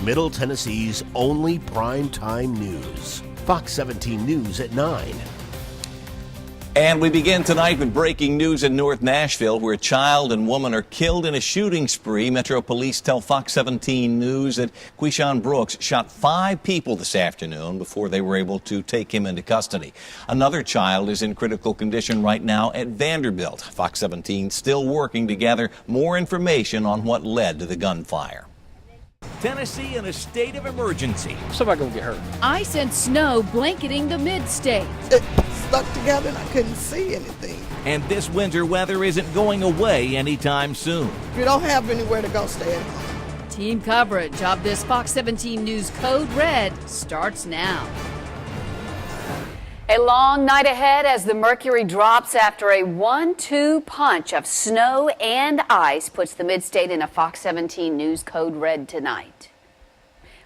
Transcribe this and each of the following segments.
Middle Tennessee's only primetime news. Fox 17 News at 9. And we begin tonight with breaking news in North Nashville, where a child and woman are killed in a shooting spree. Metro Police tell Fox 17 News that Quishon Brooks shot 5 people this afternoon before they were able to take him into custody. Another child is in critical condition right now at Vanderbilt. Fox 17 still working to gather more information on what led to the gunfire. Tennessee in a state of emergency. Somebody gonna get hurt. Ice and snow blanketing the mid-state. It stuck together and I couldn't see anything. And this winter weather isn't going away anytime soon. If you don't have anywhere to go, stay at home. Team coverage of this Fox 17 News Code Red starts now. A long night ahead as the mercury drops after a 1-2 punch of snow and ice puts the mid-state in a Fox 17 News Code Red tonight.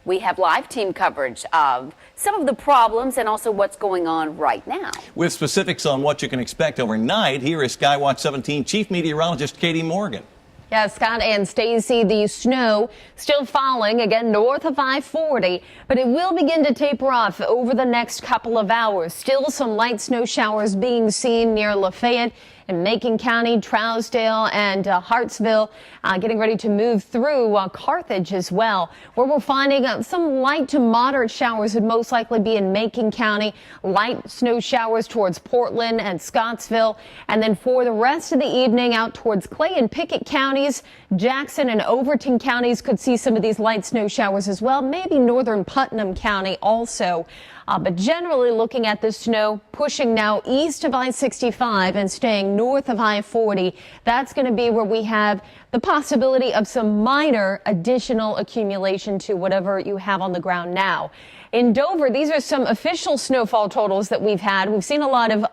We have live team coverage of some of the problems and also what's going on right now. With specifics on what you can expect overnight, here is Skywatch 17 Chief Meteorologist Katie Morgan. Yeah, Scott and Stacey, the snow still falling again north of I-40, but it will begin to taper off over the next couple of hours. Still some light snow showers being seen near Lafayette and Macon County, Trousdale and Hartsville, getting ready to move through Carthage as well, where we're finding some light to moderate showers would most likely be in Macon County, light snow showers towards Portland and Scottsville, and then for the rest of the evening out towards Clay and Pickett counties, Jackson and Overton counties could see some of these light snow showers as well, maybe northern Putnam County also. But generally looking at the snow pushing now east of I-65 and staying north of I-40, that's going to be where we have the possibility of some minor additional accumulation to whatever you have on the ground now. In Dover, these are some official snowfall totals that we've had. We've seen a lot of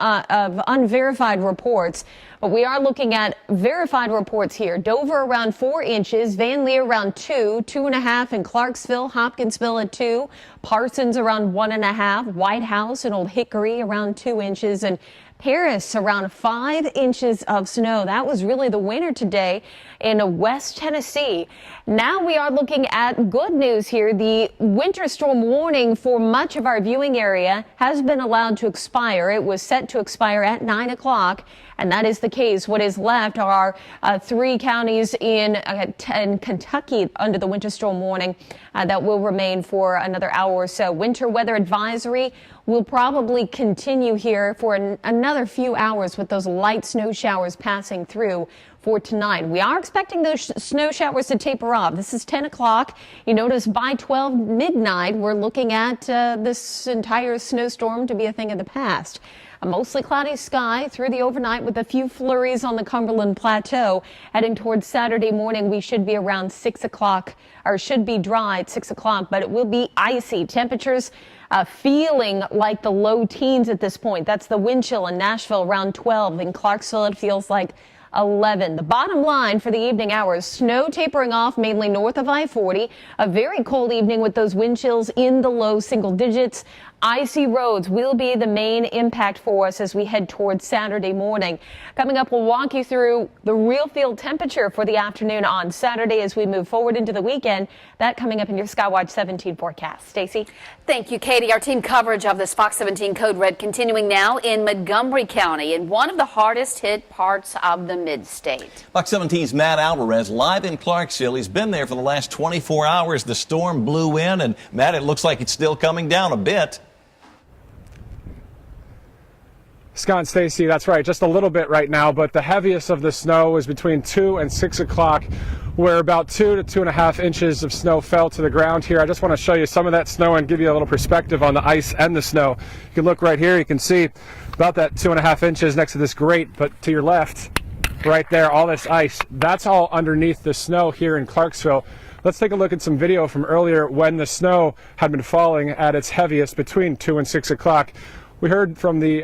unverified reports, but we are looking at verified reports here. Dover around 4 inches, Van Leer around 2, 2.5 in Clarksville, Hopkinsville at 2, Parsons around 1.5, White House and Old Hickory around 2 inches, and Paris around 5 inches of snow. That was really the winner today in West Tennessee. Now we are looking at good news here. The winter storm warning for much of our viewing area has been allowed to expire. It was set to expire at 9 o'clock. And that is the case. What is left are 3 counties in Kentucky under the winter storm warning that will remain for another hour or so. Winter weather advisory will probably continue here for another few hours with those light snow showers passing through for tonight. We are expecting those snow showers to taper off. This is 10 o'clock. You notice by 12 midnight, we're looking at this entire snowstorm to be a thing of the past. A mostly cloudy sky through the overnight with a few flurries on the Cumberland Plateau. Heading towards Saturday morning, we should be around 6 o'clock, or should be dry at 6 o'clock, but it will be icy. Temperatures feeling like the low teens at this point. That's the wind chill in Nashville around 12. In Clarksville, it feels like 11. The bottom line for the evening hours, snow tapering off mainly north of I-40. A very cold evening with those wind chills in the low single digits. Icy roads will be the main impact for us as we head towards Saturday morning. Coming up, we'll walk you through the real field temperature for the afternoon on Saturday as we move forward into the weekend. That coming up in your Skywatch 17 forecast. Stacey? Thank you, Katie. Our team coverage of this Fox 17 Code Red continuing now in Montgomery County, in one of the hardest hit parts of the mid-state. Fox 17's Matt Alvarez live in Clarksville. He's been there for the last 24 hours. The storm blew in, and Matt, it looks like it's still coming down a bit. Scott and Stacey, that's right, just a little bit right now, but the heaviest of the snow is between 2 and 6 o'clock, where about 2 to 2.5 inches of snow fell to the ground here. I just want to show you some of that snow and give you a little perspective on the ice and the snow. You can look right here, you can see about that 2.5 inches next to this grate, but to your left, right there, all this ice, that's all underneath the snow here in Clarksville. Let's take a look at some video from earlier when the snow had been falling at its heaviest between 2 and 6 o'clock. We heard from the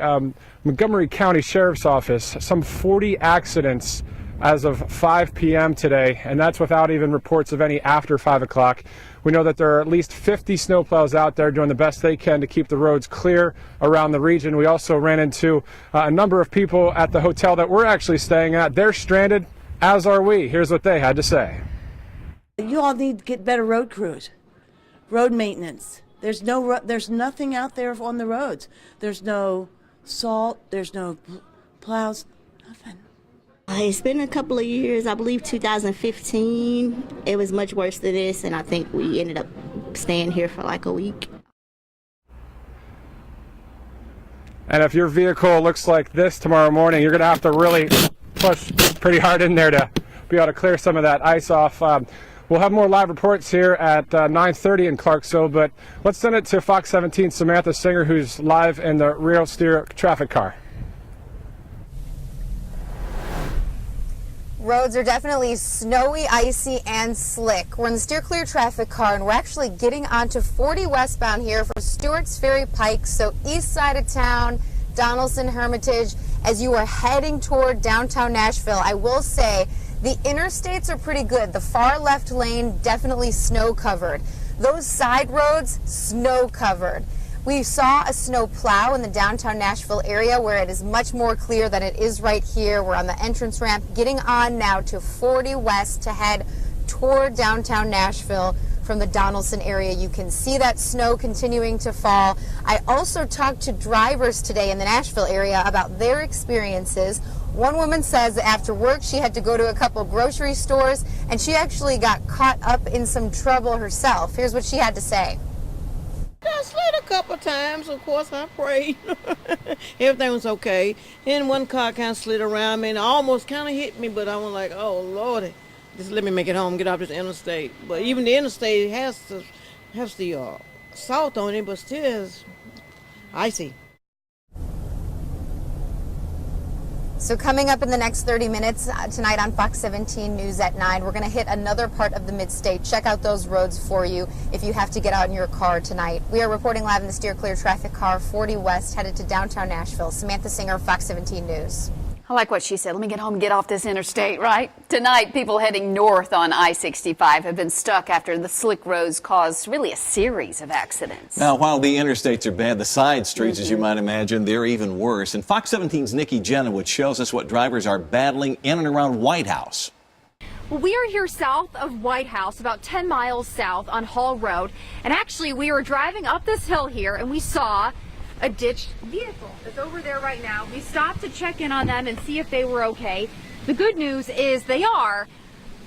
Montgomery County Sheriff's Office some 40 accidents as of 5 p.m. today, and that's without even reports of any after 5 o'clock. We know that there are at least 50 snowplows out there doing the best they can to keep the roads clear around the region. We also ran into a number of people at the hotel that we're actually staying at. They're stranded, as are we. Here's what they had to say. You all need to get better road crews. road maintenance. There's nothing out there on the roads. There's no salt, there's no plows, nothing. It's been a couple of years. I believe 2015, it was much worse than this, and I think we ended up staying here for like a week. And if your vehicle looks like this tomorrow morning, you're going to have to really push pretty hard in there to be able to clear some of that ice off. We'll have more live reports here at 9:30 in Clarksville, but let's send it to Fox 17 Samantha Singer, who's live in the rear steer traffic car. Roads are definitely snowy, icy, and slick. We're in the steer clear traffic car, and we're actually getting onto 40 westbound here from Stewart's Ferry Pike, so east side of town, Donaldson, Hermitage, as you are heading toward downtown Nashville. I will say the interstates are pretty good. The far left lane, definitely snow covered. Those side roads, snow covered. We saw a snow plow in the downtown Nashville area where it is much more clear than it is right here. We're on the entrance ramp, getting on now to 40 west to head toward downtown Nashville from the Donaldson area. You can see that snow continuing to fall. I also talked to drivers today in the Nashville area about their experiences. One woman says that after work she had to go to a couple grocery stores and she actually got caught up in some trouble herself. Here's what she had to say. I slid a couple times. Of course, I prayed. Everything was okay. Then one car kind of slid around me and almost kind of hit me, but I was like, oh, Lordy, just let me make it home, get off this interstate. But even the interstate has the salt on it, but still is icy. So coming up in the next 30 minutes tonight on Fox 17 News at 9, we're going to hit another part of the mid-state. Check out those roads for you if you have to get out in your car tonight. We are reporting live in the steer clear traffic car 40 west headed to downtown Nashville. Samantha Singer, Fox 17 News. I like what she said. Let me get home and get off this interstate, right? Tonight, people heading north on I-65 have been stuck after the slick roads caused really a series of accidents. Now, while the interstates are bad, the side streets, as you might imagine, they're even worse. And Fox 17's Nikki Jenowitz shows us what drivers are battling in and around White House. Well, we are here south of White House, about 10 miles south on Hall Road. And actually, we were driving up this hill here and we saw a ditched vehicle that's over there right now. We stopped to check in on them and see if they were okay. The good news is they are,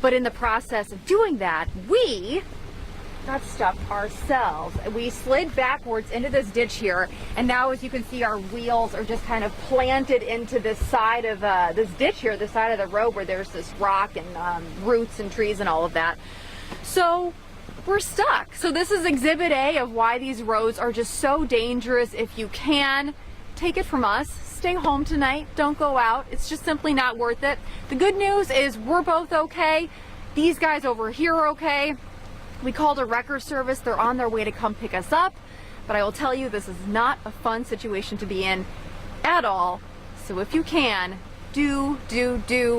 but in the process of doing that, we got stuck ourselves. We slid backwards into this ditch here, and now as you can see, our wheels are just kind of planted into this side of this ditch here, the side of the road where there's this rock and roots and trees and all of that. So we're stuck. So this is exhibit A of why these roads are just so dangerous. If you can, take it from us. Stay home tonight. Don't go out. It's just simply not worth it. The good news is we're both okay. These guys over here are okay. We called a wrecker service. They're on their way to come pick us up. But I will tell you, this is not a fun situation to be in at all. So if you can, do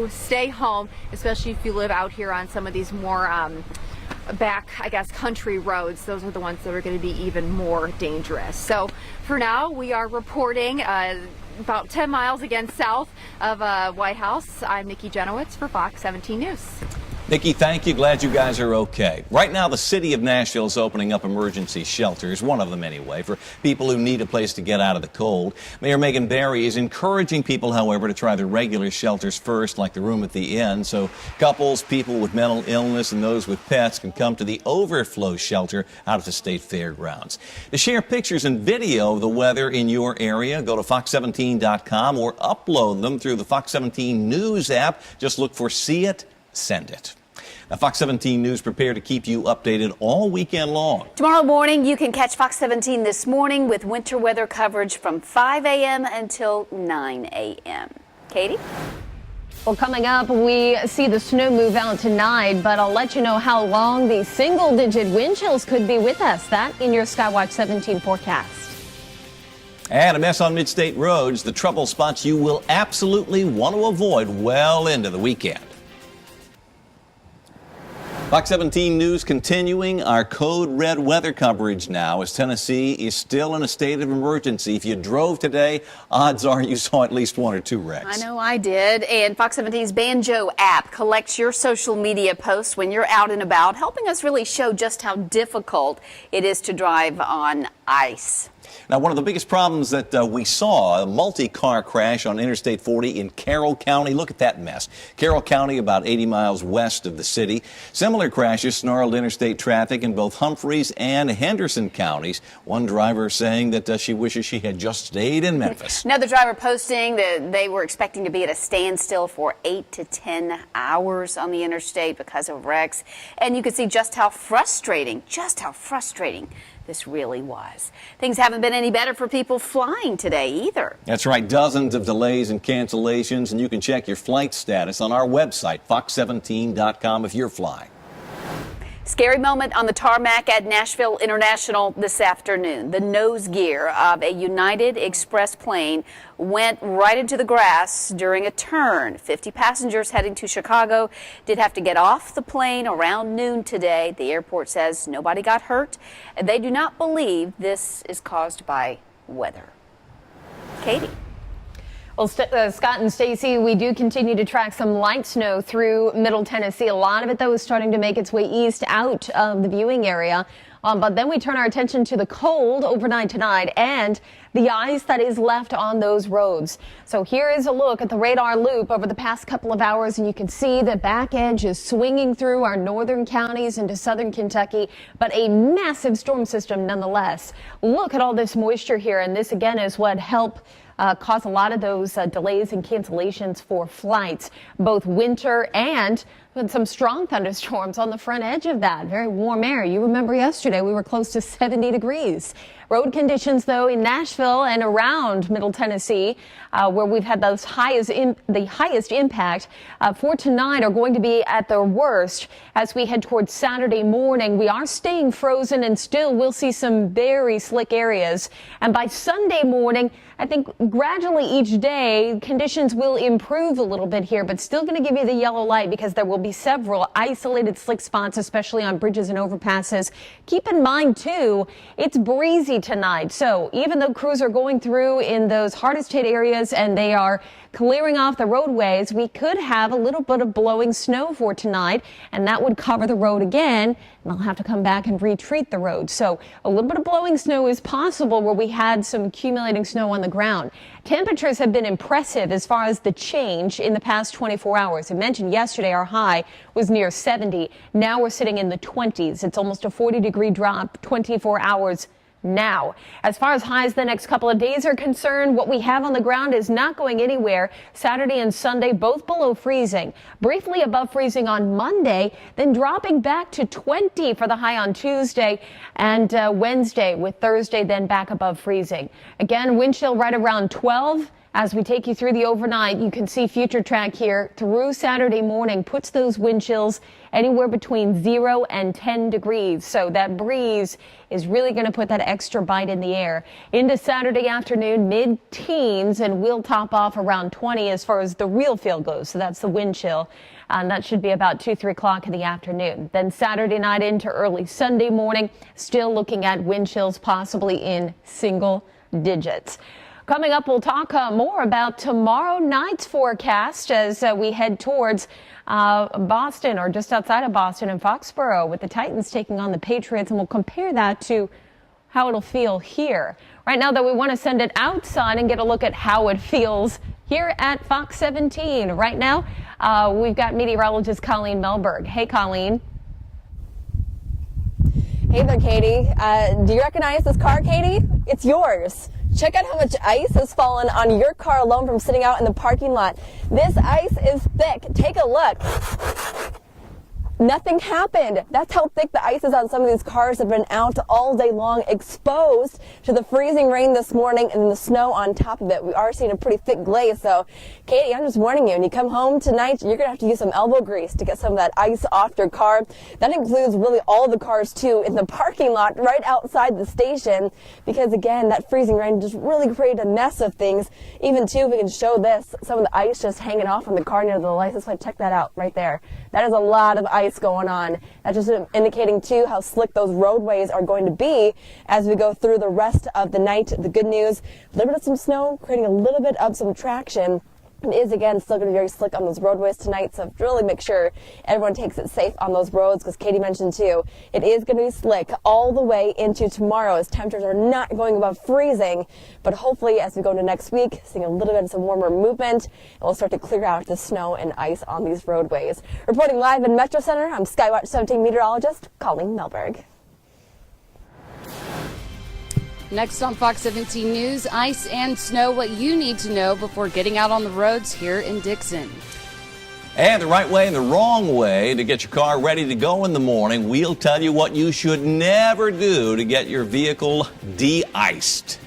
stay home, especially if you live out here on some of these more back, I guess, country roads. Those are the ones that are going to be even more dangerous. So for now, we are reporting about 10 miles again south of White House. I'm Nikki Jenowitz for Fox 17 News. Nikki, thank you. Glad you guys are okay. Right now, the city of Nashville is opening up emergency shelters, one of them anyway, for people who need a place to get out of the cold. Mayor Megan Barry is encouraging people, however, to try the regular shelters first, like the room at the inn, so couples, people with mental illness, and those with pets can come to the overflow shelter out at the state fairgrounds. To share pictures and video of the weather in your area, go to fox17.com or upload them through the Fox 17 News app. Just look for See It, Send It. Now, Fox 17 News prepared to keep you updated all weekend long. Tomorrow morning, you can catch Fox 17 This Morning with winter weather coverage from 5 a.m. until 9 a.m. Katie? Well, coming up, we see the snow move out tonight, but I'll let you know how long the single-digit wind chills could be with us. That in your Skywatch 17 forecast. And a mess on mid-state roads, the trouble spots you will absolutely want to avoid well into the weekend. Fox 17 News continuing our code red weather coverage now as Tennessee is still in a state of emergency. If you drove today, odds are you saw at least one or two wrecks. I know I did. And Fox 17's Banjo app collects your social media posts when you're out and about, helping us really show just how difficult it is to drive on ice. Now, one of the biggest problems that we saw, a multi-car crash on Interstate 40 in Carroll County. Look at that mess. Carroll County, about 80 miles west of the city. Similar crashes snarled interstate traffic in both Humphreys and Henderson counties. One driver saying that she wishes she had just stayed in Memphis. Another driver posting that they were expecting to be at a standstill for 8 to 10 hours on the interstate because of wrecks. And you can see just how frustrating this really was. Things haven't been any better for people flying today either. That's right. Dozens of delays and cancellations, and you can check your flight status on our website, fox17.com, if you're flying. Scary moment on the tarmac at Nashville International this afternoon. The nose gear of a United Express plane went right into the grass during a turn. 50 passengers heading to Chicago did have to get off the plane around noon today. The airport says nobody got hurt, and they do not believe this is caused by weather. Katie. Well, Scott and Stacey, we do continue to track some light snow through Middle Tennessee. A lot of it, though, is starting to make its way east out of the viewing area. But then we turn our attention to the cold overnight tonight and the ice that is left on those roads. So here is a look at the radar loop over the past couple of hours, and you can see the back edge is swinging through our northern counties into southern Kentucky, but a massive storm system nonetheless. Look at all this moisture here, and this again is what helped cause a lot of those delays and cancellations for flights, both winter and with some strong thunderstorms on the front edge of that. Very warm air. You remember yesterday we were close to 70 degrees. Road conditions, though, in Nashville and around Middle Tennessee, where we've had the highest impact for tonight, are going to be at their worst as we head towards Saturday morning. We are staying frozen and still we'll see some very slick areas. And by Sunday morning, I think gradually each day conditions will improve a little bit here, but still going to give you the yellow light because there will be several isolated slick spots, especially on bridges and overpasses. Keep in mind, too, it's breezy tonight. So even though crews are going through in those hardest hit areas and they are clearing off the roadways, we could have a little bit of blowing snow for tonight, and that would cover the road again, and they'll have to come back and retreat the road. So a little bit of blowing snow is possible where we had some accumulating snow on the ground. Temperatures have been impressive as far as the change in the past 24 hours. I mentioned yesterday our high was near 70. Now we're sitting in the 20s. It's almost a 40-degree drop 24 hours now. As far as highs the next couple of days are concerned, what we have on the ground is not going anywhere. Saturday and Sunday, both below freezing. Briefly above freezing on Monday, then dropping back to 20 for the high on Tuesday and Wednesday, with Thursday then back above freezing. Again, wind chill right around 12. As we take you through the overnight, you can see future track here through Saturday morning puts those wind chills anywhere between 0 and 10 degrees. So that breeze is really going to put that extra bite in the air. Into Saturday afternoon, mid-teens, and we'll top off around 20 as far as the real feel goes. So that's the wind chill. And that should be about 2-3 o'clock in the afternoon. Then Saturday night into early Sunday morning, still looking at wind chills possibly in single digits. Coming up, we'll talk more about tomorrow night's forecast as we head towards Boston, or just outside of Boston and Foxborough, with the Titans taking on the Patriots, and we'll compare that to how it'll feel here. Right now, though, we want to send it outside and get a look at how it feels here at Fox 17. Right now, we've got meteorologist Colleen Melberg. Hey, Colleen. Hey there, Katie. Do you recognize this car, Katie? It's yours. Check out how much ice has fallen on your car alone from sitting out in the parking lot. This ice is thick. Take a look. Nothing happened. That's how thick the ice is on some of these cars that have been out all day long, exposed to the freezing rain this morning and the snow on top of it. We are seeing a pretty thick glaze. So, Katie, I'm just warning you, when you come home tonight, you're going to have to use some elbow grease to get some of that ice off your car. That includes really all the cars, too, in the parking lot right outside the station, because, again, that freezing rain just really created a mess of things. Even, too, if we can show this, some of the ice just hanging off on the car near the license plate. Check that out right there. That is a lot of ice ice going on. That's just indicating, too, how slick those roadways are going to be as we go through the rest of the night. The good news, a little bit of some snow, creating a little bit of some traction. It is, again, still going to be very slick on those roadways tonight, so really make sure everyone takes it safe on those roads, because Katie mentioned, too, it is going to be slick all the way into tomorrow, as temperatures are not going above freezing. But hopefully, as we go into next week, seeing a little bit of some warmer movement, it will start to clear out the snow and ice on these roadways. Reporting live in Metro Center, I'm Skywatch 17 meteorologist Colleen Melberg. Next on Fox 17 News, ice and snow, what you need to know before getting out on the roads here in Dixon. And the right way and the wrong way to get your car ready to go in the morning. We'll tell you what you should never do to get your vehicle de-iced.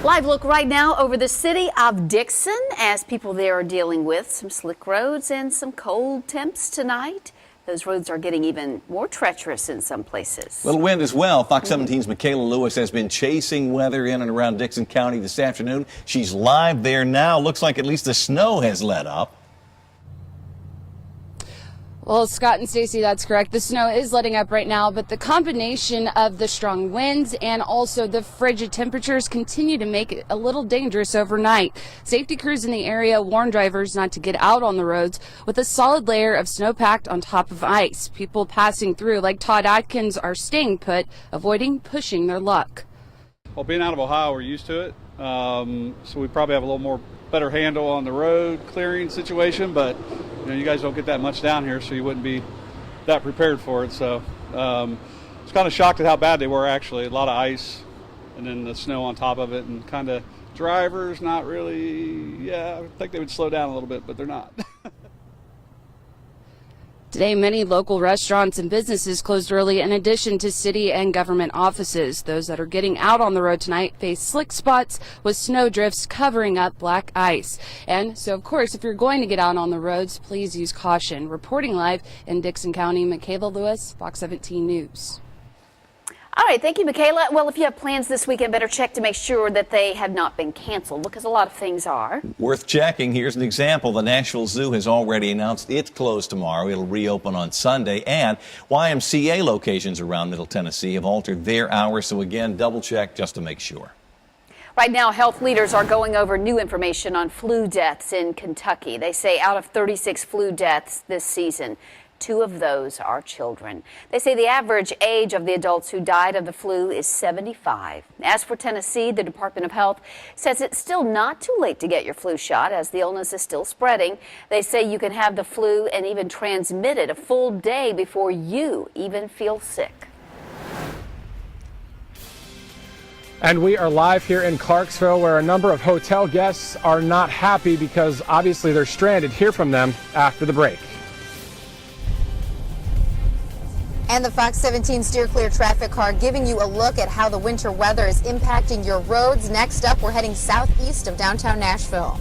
Live look right now over the city of Dixon as people there are dealing with some slick roads and some cold temps tonight. Those roads are getting even more treacherous in some places. Little wind as well. Fox 17's Michaela Lewis has been chasing weather in and around Dixon County this afternoon. She's live there now. Looks like at least the snow has let up. Well, Scott and Stacey, that's correct. The snow is letting up right now, but the combination of the strong winds and also the frigid temperatures continue to make it a little dangerous overnight. Safety crews in the area warn drivers not to get out on the roads with a solid layer of snow packed on top of ice. People passing through, like Todd Atkins, are staying put, avoiding pushing their luck. Well, being out of Ohio, we're used to it, so we probably have a little more better handle on the road clearing situation, but you guys don't get that much down here, so you wouldn't be that prepared for it. So I was kind of shocked at how bad they were, actually. A lot of ice and then the snow on top of it, and kind of drivers not really, I think they would slow down a little bit, but they're not. Today, many local restaurants and businesses closed early in addition to city and government offices. Those that are getting out on the road tonight face slick spots with snow drifts covering up black ice. And so, of course, if you're going to get out on the roads, please use caution. Reporting live in Dixon County, Michaela Lewis, Fox 17 News. All right, thank you, Michaela. Well, if you have plans this weekend, better check to make sure that they have not been canceled, because a lot of things are. Worth checking. Here's an example. The Nashville Zoo has already announced it's closed tomorrow. It'll reopen on Sunday. And YMCA locations around Middle Tennessee have altered their hours. So, again, double check just to make sure. Right now, health leaders are going over new information on flu deaths in Kentucky. They say out of 36 flu deaths this season, 2 of those are children. They say the average age of the adults who died of the flu is 75. As for Tennessee, the Department of Health says it's still not too late to get your flu shot as the illness is still spreading. They say you can have the flu and even transmit it a full day before you even feel sick. And we are live here in Clarksville, where a number of hotel guests are not happy because obviously they're stranded. Hear from them after the break. And the Fox 17 Steer Clear traffic car giving you a look at how the winter weather is impacting your roads. Next up, we're heading southeast of downtown Nashville.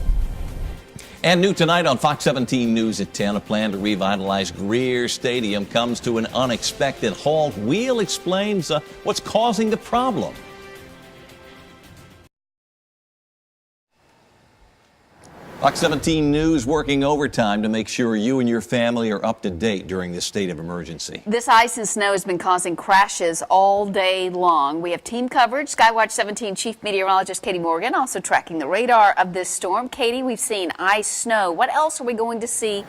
And new tonight on Fox 17 News at 10, a plan to revitalize Greer Stadium comes to an unexpected halt. We'll explain what's causing the problem. Fox 17 News working overtime to make sure you and your family are up to date during this state of emergency. This ice and snow has been causing crashes all day long. We have team coverage. Skywatch 17 Chief Meteorologist Katie Morgan also tracking the radar of this storm. Katie, we've seen ice, snow. What else are we going to see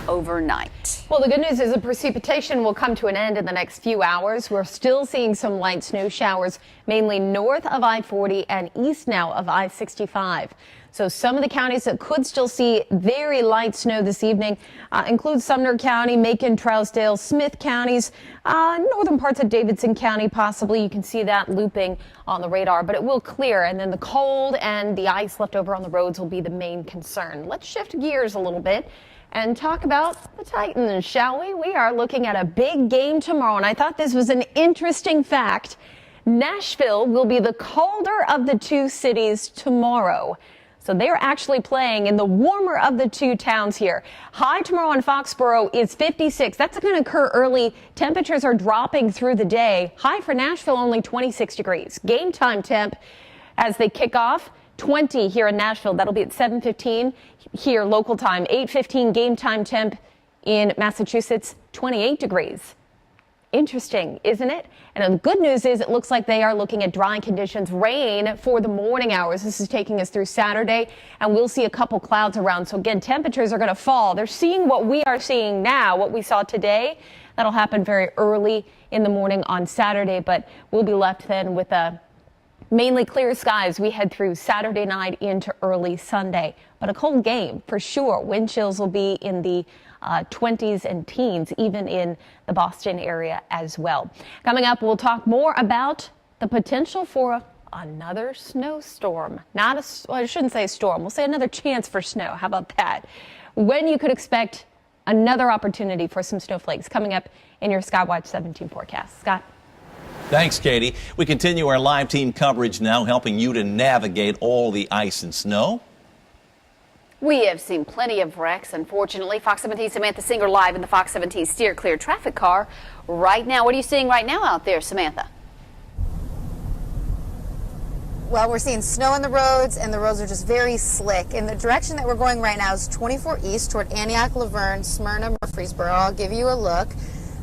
overnight? Well, the good news is the precipitation will come to an end in the next few hours. We're still seeing some light snow showers, mainly north of I-40 and east now of I-65. So some of the counties that could still see very light snow this evening include Sumner County, Macon, Trousdale, Smith counties, northern parts of Davidson County possibly. You can see that looping on the radar, but it will clear. And then the cold and the ice left over on the roads will be the main concern. Let's shift gears a little bit and talk about the Titans, shall we? We are looking at a big game tomorrow, and I thought this was an interesting fact. Nashville will be the colder of the 2 cities tomorrow. So they're actually playing in the warmer of the 2 towns here. High tomorrow in Foxborough is 56. That's going to occur early. Temperatures are dropping through the day. High for Nashville, only 26 degrees. Game time temp as they kick off 20 here in Nashville. That'll be at 7:15 here local time. 8:15 game time temp in Massachusetts, 28 degrees. Interesting, isn't it? And the good news is it looks like they are looking at dry conditions, rain for the morning hours. This is taking us through Saturday, and we'll see a couple clouds around. So again, temperatures are going to fall. They're seeing what we are seeing now, what we saw today. That'll happen very early in the morning on Saturday, but we'll be left then with mainly clear skies. We head through Saturday night into early Sunday, but a cold game for sure. Wind chills will be in the 20s and teens, even in the Boston area as well. Coming up, we'll talk more about the potential for another snowstorm. Well, I shouldn't say storm. We'll say another chance for snow. How about that? When you could expect another opportunity for some snowflakes coming up in your Skywatch 17 forecast. Scott? Thanks, Katie. We continue our live team coverage now, helping you to navigate all the ice and snow. We have seen plenty of wrecks, unfortunately. Fox 17 Samantha Singer live in the Fox 17 Steer Clear traffic car right now. What are you seeing right now out there, Samantha? Well, we're seeing snow on the roads, and the roads are just very slick. And the direction that we're going right now is 24 east toward Antioch, Laverne, Smyrna, Murfreesboro. I'll give you a look.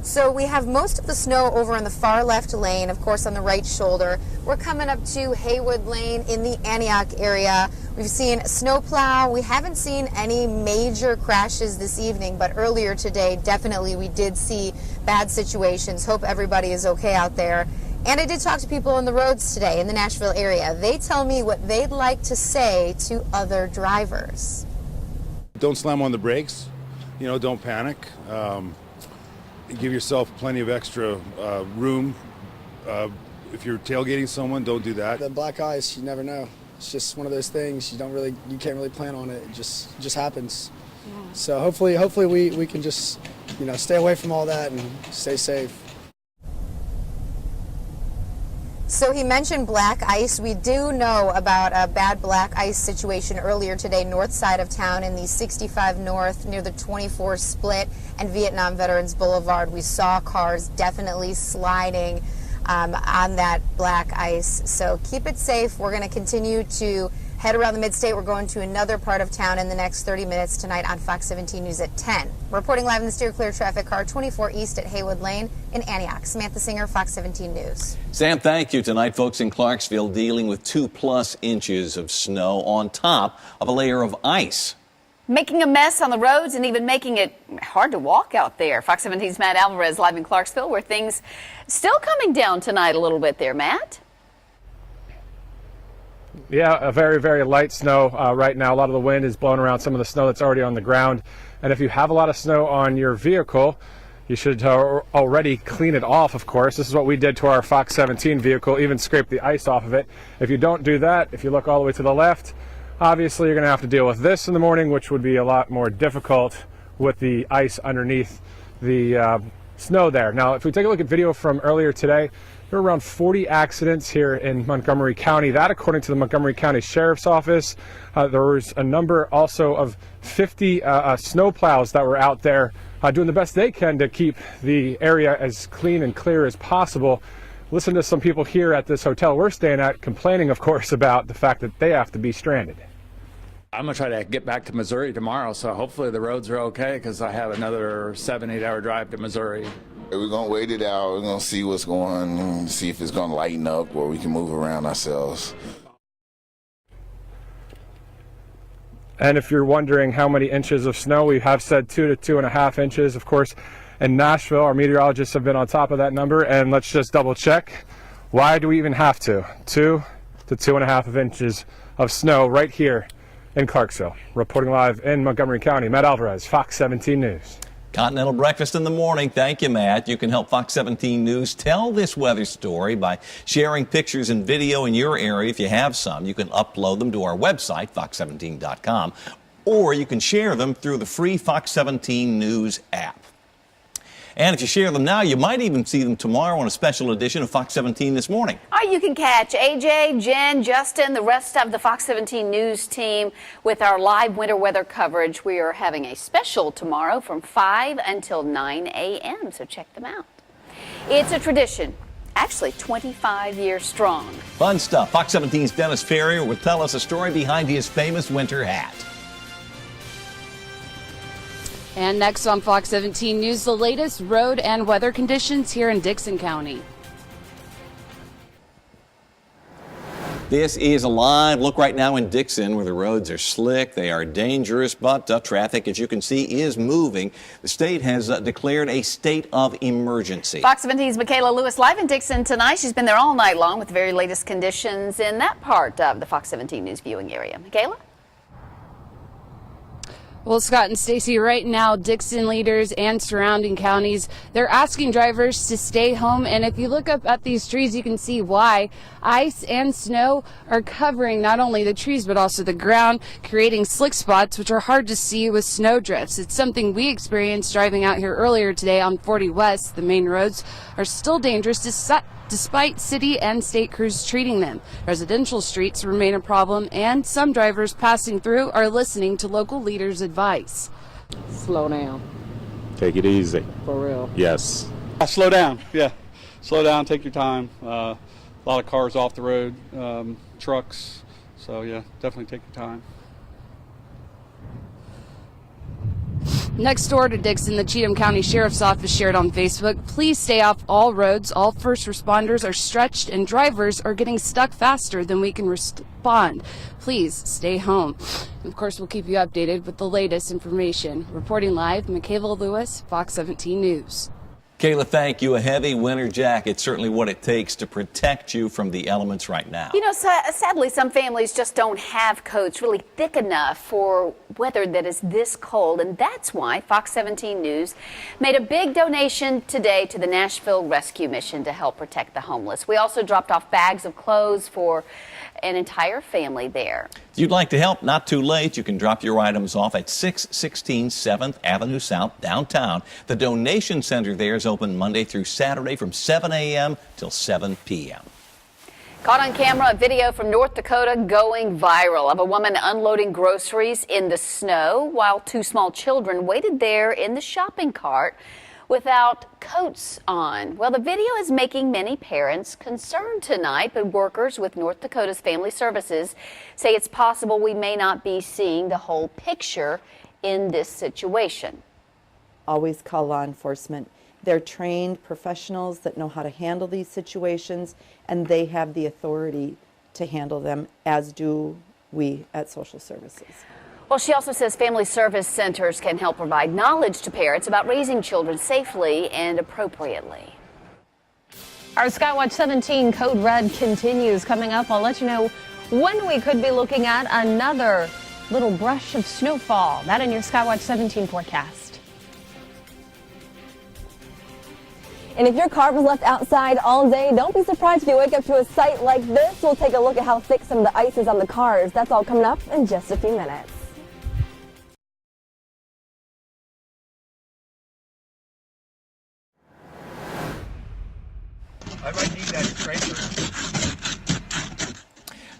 So we have most of the snow over in the far left lane, of course, on the right shoulder. We're coming up to Haywood Lane in the Antioch area. We've seen snowplow. We haven't seen any major crashes this evening, but earlier today, definitely we did see bad situations. Hope everybody is okay out there. And I did talk to people on the roads today in the Nashville area. They tell me what they'd like to say to other drivers. Don't slam on the brakes. Don't panic. Give yourself plenty of extra room. If you're tailgating someone, don't do that. The black ice, you never know. It's just one of those things you can't really plan on it. It just happens. Yeah. So hopefully we can just stay away from all that and stay safe. So he mentioned black ice. We do know about a bad black ice situation earlier today, north side of town in the 65 North near the 24 split and Vietnam Veterans Boulevard. We saw cars definitely sliding on that black ice. So keep it safe. We're going to continue to head around the mid-state. We're going to another part of town in the next 30 minutes tonight on Fox 17 News at 10. Reporting live in the Steer Clear traffic car 24 east at Haywood Lane in Antioch. Samantha Singer, Fox 17 News. Sam, thank you. Tonight, folks in Clarksville dealing with 2+ inches of snow on top of a layer of ice. Making a mess on the roads and even making it hard to walk out there. Fox 17's Matt Alvarez live in Clarksville, where things still coming down tonight a little bit there, Matt. Yeah, a very, very light snow right now. A lot of the wind is blowing around some of the snow that's already on the ground. And if you have a lot of snow on your vehicle, you should already clean it off, of course. This is what we did to our Fox 17 vehicle, even scrape the ice off of it. If you don't do that, if you look all the way to the left, obviously you're going to have to deal with this in the morning, which would be a lot more difficult with the ice underneath the snow there. Now, if we take a look at video from earlier today, there were around 40 accidents here in Montgomery County. That, according to the Montgomery County Sheriff's Office. There was a number also of 50 snowplows that were out there doing the best they can to keep the area as clean and clear as possible. Listen to some people here at this hotel we're staying at complaining, of course, about the fact that they have to be stranded. I'm going to try to get back to Missouri tomorrow, so hopefully the roads are okay because I have another 7-8 hour drive to Missouri. We're going to wait it out. We're going to see what's going on, see if it's going to lighten up where we can move around ourselves. And if you're wondering how many inches of snow, we have said 2 to 2.5 inches. Of course, in Nashville, our meteorologists have been on top of that number. And let's just double check. Why do we even have to? 2 to 2.5 inches of snow right here in Clarksville. Reporting live in Montgomery County, Matt Alvarez, Fox 17 News. Continental Breakfast in the morning. Thank you, Matt. You can help Fox 17 News tell this weather story by sharing pictures and video in your area. If you have some, you can upload them to our website, fox17.com, or you can share them through the free Fox 17 News app. And if you share them now, you might even see them tomorrow on a special edition of Fox 17 This Morning. All right, you can catch AJ, Jen, Justin, the rest of the Fox 17 News team with our live winter weather coverage. We are having a special tomorrow from 5 until 9 a.m., so check them out. It's a tradition actually 25 years strong. Fun stuff. Fox 17's Dennis Ferrier will tell us a story behind his famous winter hat. And next on Fox 17 News, the latest road and weather conditions here in Dixon County. This is a live look right now in Dixon, where the roads are slick, they are dangerous, but traffic, as you can see, is moving. The state has declared a state of emergency. Fox 17's Michaela Lewis live in Dixon tonight. She's been there all night long with the very latest conditions in that part of the Fox 17 News viewing area. Michaela? Well, Scott and Stacey, right now, Dixon leaders and surrounding counties, they're asking drivers to stay home. And if you look up at these trees, you can see why. Ice and snow are covering not only the trees, but also the ground, creating slick spots, which are hard to see with snow drifts. It's something we experienced driving out here earlier today on 40 West. The main roads are still dangerous despite city and state crews treating them. Residential streets remain a problem, and some drivers passing through are listening to local leaders' advice. Slow down. Take it easy. For real. Yes. Slow down, yeah. Slow down, take your time. A lot of cars off the road, trucks, so yeah, definitely take your time. Next door to Dixon, the Cheatham County Sheriff's Office shared on Facebook, please stay off all roads. All first responders are stretched and drivers are getting stuck faster than we can respond. Please stay home. And of course, we'll keep you updated with the latest information. Reporting live, Michaela Lewis, Fox 17 News. Kayla, thank you. A heavy winter jacket, certainly what it takes to protect you from the elements right now. You know, sadly, some families just don't have coats really thick enough for weather that is this cold, and that's why Fox 17 News made a big donation today to the Nashville Rescue Mission to help protect the homeless. We also dropped off bags of clothes for an entire family there. If you'd like to help, not too late. You can drop your items off at 616 7th Avenue South, downtown. The donation center there is open Monday through Saturday from 7 a.m. till 7 p.m. Caught on camera, a video from North Dakota going viral of a woman unloading groceries in the snow while two small children waited there in the shopping cart without coats on. Well, the video is making many parents concerned tonight, but workers with North Dakota's Family Services say it's possible we may not be seeing the whole picture in this situation. Always call law enforcement. They're trained professionals that know how to handle these situations, and they have the authority to handle them, as do we at Social Services. Well, she also says family service centers can help provide knowledge to parents about raising children safely and appropriately. Our Skywatch 17 Code Red continues. Coming up, I'll let you know when we could be looking at another little brush of snowfall. That in your Skywatch 17 forecast. And if your car was left outside all day, don't be surprised if you wake up to a sight like this. We'll take a look at how thick some of the ice is on the cars. That's all coming up in just a few minutes. I might need that scraper.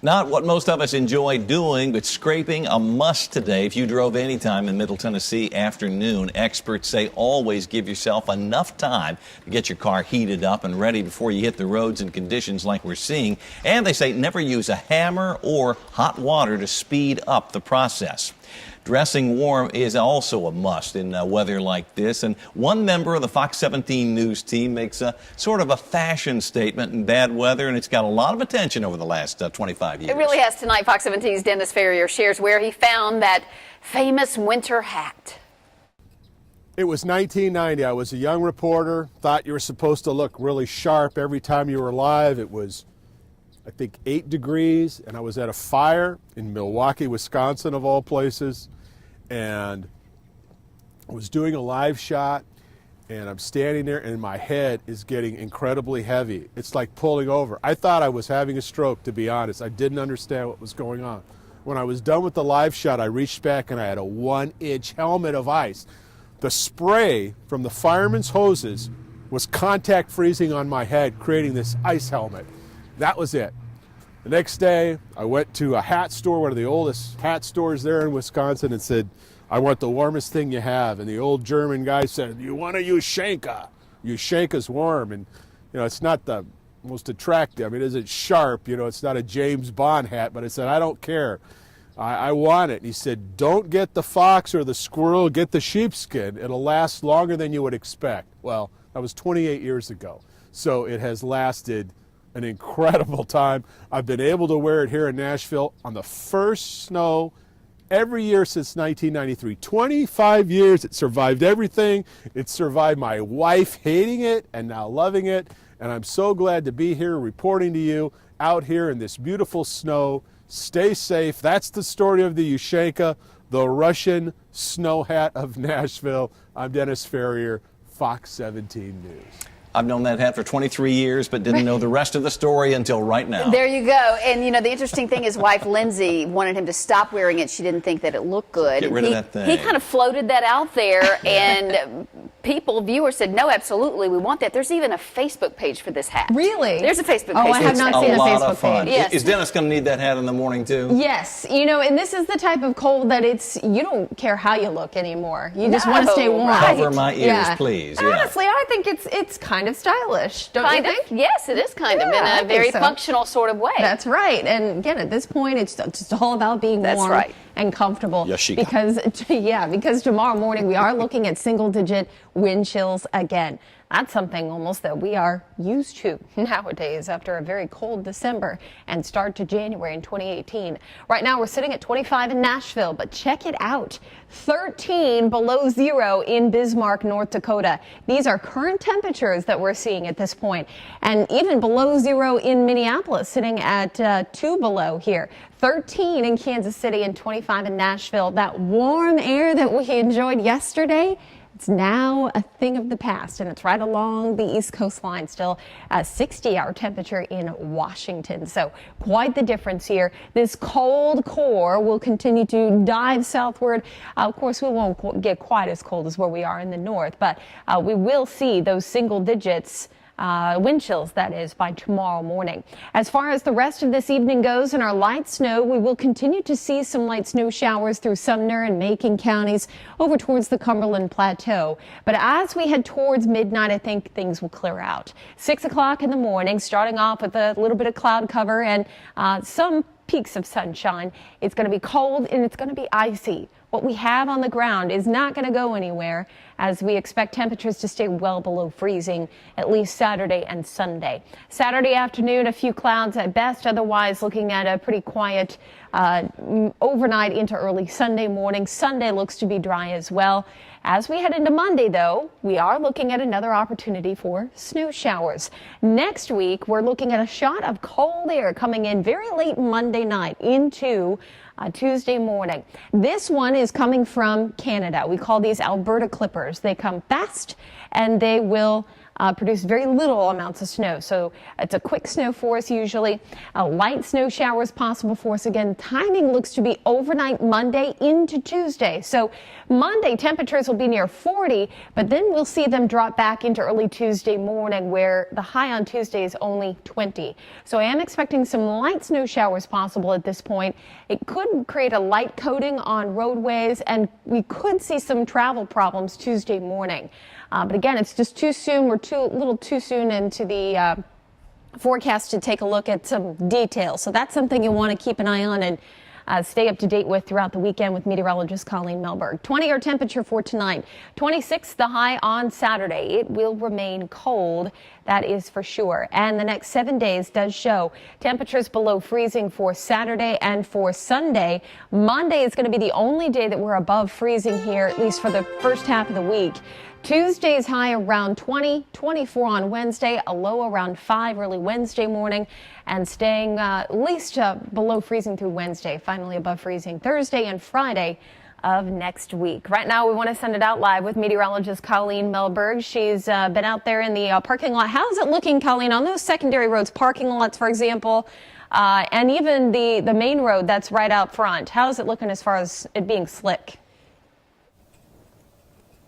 Not what most of us enjoy doing, but scraping a must today. If you drove any time in Middle Tennessee afternoon, experts say always give yourself enough time to get your car heated up and ready before you hit the roads in conditions like we're seeing. And they say never use a hammer or hot water to speed up the process. Dressing warm is also a must in weather like this, and one member of the Fox 17 News team makes a sort of a fashion statement in bad weather, and it's got a lot of attention over the last 25 years. It really has tonight. Fox 17's Dennis Ferrier shares where he found that famous winter hat. It was 1990. I was a young reporter, thought you were supposed to look really sharp every time you were live. It was, I think, 8 degrees, and I was at a fire in Milwaukee, Wisconsin, of all places. And I was doing a live shot, and I'm standing there, and my head is getting incredibly heavy. It's like pulling over. I thought I was having a stroke, to be honest. I didn't understand what was going on. When I was done with the live shot, I reached back, and I had a 1-inch helmet of ice. The spray from the fireman's hoses was contact freezing on my head, creating this ice helmet. That was it. The next day, I went to a hat store, one of the oldest hat stores there in Wisconsin, and said, I want the warmest thing you have. And the old German guy said, you want to use Schenka. Use Schenka's warm. And, you know, it's not the most attractive. I mean, is it sharp? You know, it's not a James Bond hat, but I said, I don't care. I want it. And he said, don't get the fox or the squirrel, get the sheepskin. It'll last longer than you would expect. Well, that was 28 years ago. So it has lasted an incredible time. I've been able to wear it here in Nashville on the first snow every year since 1993. 25 years. It survived everything. It survived my wife hating it and now loving it. And I'm so glad to be here reporting to you out here in this beautiful snow. Stay safe. That's the story of the Ushanka, the Russian snow hat of Nashville. I'm Dennis Ferrier, Fox 17 News. I've known that hat for 23 years, but didn't know the rest of the story until right now. There you go. And, you know, the interesting thing is wife Lindsay wanted him to stop wearing it. She didn't think that it looked good. Get rid of that thing. He kind of floated that out there, and viewers said, no, absolutely, we want that. There's even a Facebook page for this hat. Really? There's a Facebook page. Oh, I have not seen a Facebook page. Yes. Is Dennis going to need that hat in the morning, too? Yes. You know, and this is the type of cold that you don't care how you look anymore. You just want to stay warm. Right. Cover my ears, please. And honestly, I think it's kind of stylish. Don't you think? Yes, it is kind of in a very functional sort of way. That's right. And again, at this point, it's just all about being warm and comfortable. Yashika. Because tomorrow morning we are looking at single-digit wind chills again. That's something almost that we are used to nowadays after a very cold December and start to January in 2018. Right now we're sitting at 25 in Nashville, but check it out. 13 below zero in Bismarck, North Dakota. These are current temperatures that we're seeing at this point. And even below zero in Minneapolis, sitting at 2 below here. 13 in Kansas City and 25 in Nashville. That warm air that we enjoyed yesterday, it's now a thing of the past, and it's right along the East Coast line, still a 60-hour temperature in Washington. So quite the difference here. This cold core will continue to dive southward. Of course, we won't get quite as cold as where we are in the north, but we will see those single digits wind chills, that is, by tomorrow morning. As far as the rest of this evening goes in our light snow, we will continue to see some light snow showers through Sumner and Macon counties over towards the Cumberland Plateau. But as we head towards midnight, I think things will clear out. 6 o'clock in the morning, starting off with a little bit of cloud cover and some peaks of sunshine. It's going to be cold and it's going to be icy. What we have on the ground is not going to go anywhere, as we expect temperatures to stay well below freezing at least Saturday and Sunday. Saturday afternoon, a few clouds at best, otherwise looking at a pretty quiet overnight into early Sunday morning. Sunday looks to be dry as well. As we head into Monday, though, we are looking at another opportunity for snow showers. Next week, we're looking at a shot of cold air coming in very late Monday night into Tuesday morning. This one is coming from Canada. We call these Alberta clippers. They come fast and they will produce very little amounts of snow. So it's a quick snow for us usually. Light snow showers possible for us again. Timing looks to be overnight Monday into Tuesday. So Monday temperatures will be near 40, but then we'll see them drop back into early Tuesday morning, where the high on Tuesday is only 20. So I am expecting some light snow showers possible at this point. It could create a light coating on roadways, and we could see some travel problems Tuesday morning. But again, it's just too soon. We're a little too soon into the forecast to take a look at some details. So that's something you want to keep an eye on and stay up to date with throughout the weekend with meteorologist Colleen Melberg. 20 temperature for tonight. 26 the high on Saturday. It will remain cold. That is for sure. And the next 7 days does show temperatures below freezing for Saturday and for Sunday. Monday is going to be the only day that we're above freezing here, at least for the first half of the week. Tuesday's high around 20, 24 on Wednesday, a low around 5 early Wednesday morning, and staying at least below freezing through Wednesday, finally above freezing Thursday and Friday of next week. Right now, we want to send it out live with meteorologist Colleen Melberg. She's been out there in the parking lot. How's it looking, Colleen, on those secondary roads, parking lots, for example, and even the main road that's right out front? How's it looking as far as it being slick?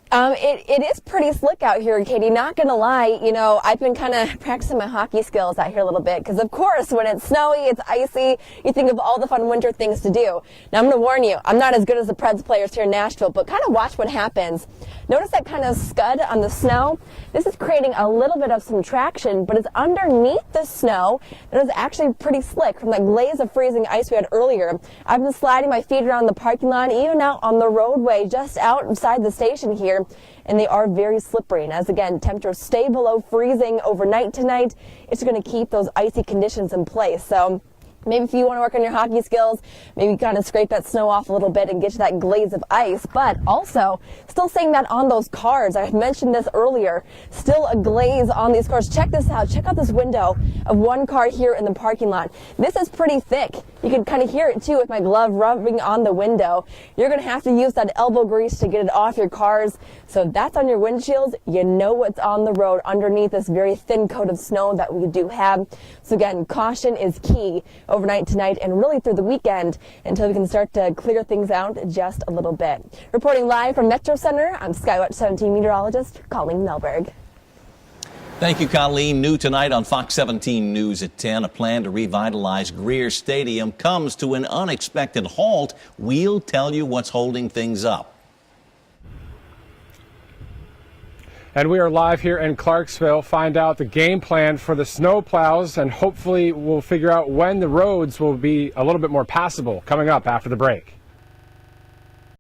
It is pretty slick out here, Katie. Not gonna lie, you know, I've been kind of practicing my hockey skills out here a little bit because, of course, when it's snowy, it's icy, you think of all the fun winter things to do. Now, I'm gonna warn you, I'm not as good as the Preds players here in Nashville, but kind of watch what happens. Notice that kind of scud on the snow? This is creating a little bit of some traction, but it's underneath the snow that is actually pretty slick from that glaze of freezing ice we had earlier. I've been sliding my feet around the parking lot, even out on the roadway just outside the station here, and they are very slippery. And as again, temperatures stay below freezing overnight tonight, it's going to keep those icy conditions in place. So maybe if you want to work on your hockey skills, maybe kind of scrape that snow off a little bit and get you that glaze of ice. But also, still saying that on those cars, I mentioned this earlier, still a glaze on these cars. Check this out. Check out this window of one car here in the parking lot. This is pretty thick. You can kind of hear it too with my glove rubbing on the window. You're going to have to use that elbow grease to get it off your cars. So that's on your windshields. You know what's on the road underneath this very thin coat of snow that we do have. So again, caution is key overnight tonight and really through the weekend until we can start to clear things out just a little bit. Reporting live from Metro Center, I'm Skywatch 17 meteorologist Colleen Melberg. Thank you, Colleen. New tonight on Fox 17 News at 10. A plan to revitalize Greer Stadium comes to an unexpected halt. We'll tell you what's holding things up. And we are live here in Clarksville. Find out the game plan for the snow plows, and hopefully we'll figure out when the roads will be a little bit more passable coming up after the break.